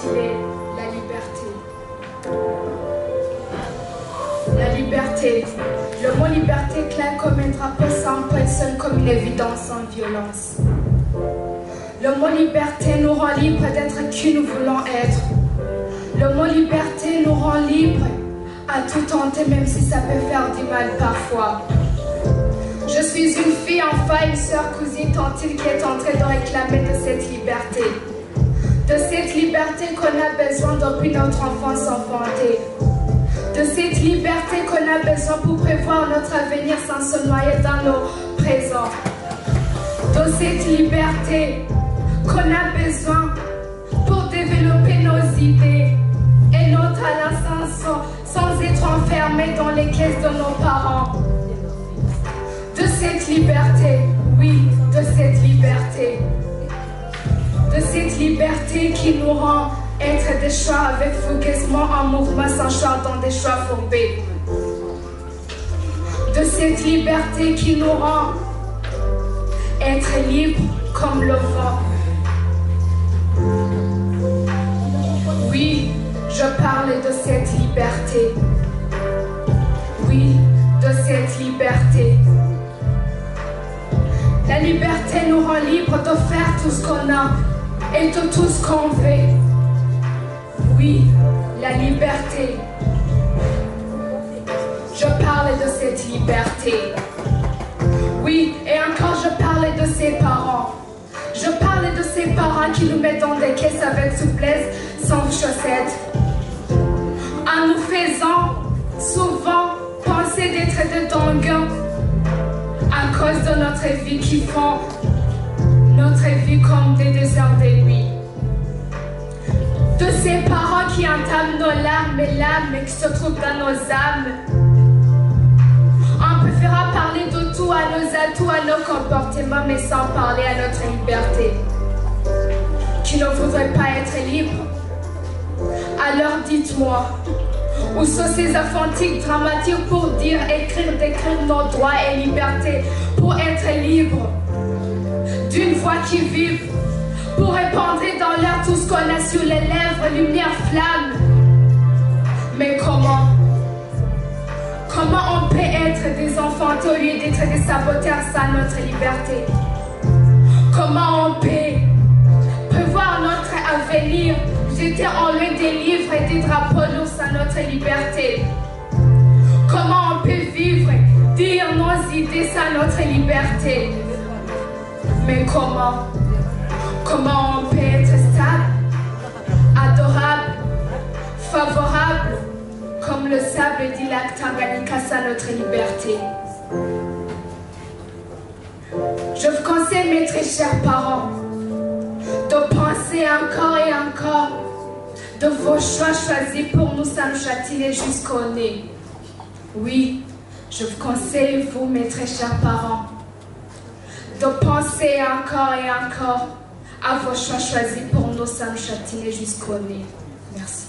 intitulé La liberté. La liberté. Le mot liberté clair comme un drapeau sans pointe, sonne comme une évidence sans violence. Le mot liberté nous rend libres d'être qui nous voulons être. Le mot liberté nous rend libres à tout tenter, même si ça peut faire du mal parfois. Je suis une fille, enfin une soeur, cousine, tantine qui est en train de réclamer de cette liberté. De cette liberté qu'on a besoin depuis notre enfance enfantée. De cette liberté qu'on a besoin pour prévoir notre avenir sans se noyer dans nos présents. De cette liberté qu'on a besoin pour développer nos idées et nos talents sans être enfermés dans les caisses de nos parents. De cette liberté, oui, de cette liberté. De cette liberté qui nous rend être des choix avec fougueusement en mouvement sans choix dans des choix fourbés. De cette liberté qui nous rend être libres comme le vent. Oui, je parle de cette liberté. Oui, de cette liberté. La liberté nous rend libres de faire tout ce qu'on a et de tout ce qu'on veut. Oui, la liberté. Je parle de cette liberté. Oui, et encore je parle de ses parents. Je parle de ces parents qui nous mettent dans des caisses avec souplesse, sans chaussettes. En nous faisant souvent penser d'être des donguins à cause de notre vie qui font notre vie comme des déserts de nuit. De ces parents qui entament nos larmes et l'âme qui se trouvent dans nos âmes. On préférera parler de tout, à nos atouts, à nos comportements, mais sans parler à notre liberté. Qui ne voudrait pas être libre? Alors dites-moi, où sont ces infantiques dramatiques pour dire, écrire, décrire nos droits et libertés, pour être libre d'une voix qui vive, pour répandre dans l'air tout ce qu'on a sur les lèvres, lumière, flamme. Mais comment? Comment on peut être des enfantés au lieu d'être des saboteurs sans notre liberté? Comment on peut prévoir notre avenir, jeter en l'air des livres et des drapeaux lourds sans notre liberté? Comment on peut vivre, dire nos idées sans notre liberté? Mais comment? Comment on peut être stable, adorable, favorable, comme le sable du lac Tanganyika sans notre liberté? Je vous conseille, mes très chers parents, de penser encore et encore de vos choix choisis pour nous sans nous châtier jusqu'au nez. Oui, je vous conseille, vous, mes très chers parents, de penser encore et encore à vos choix choisis pour nous sans nous châtier jusqu'au nez. Merci.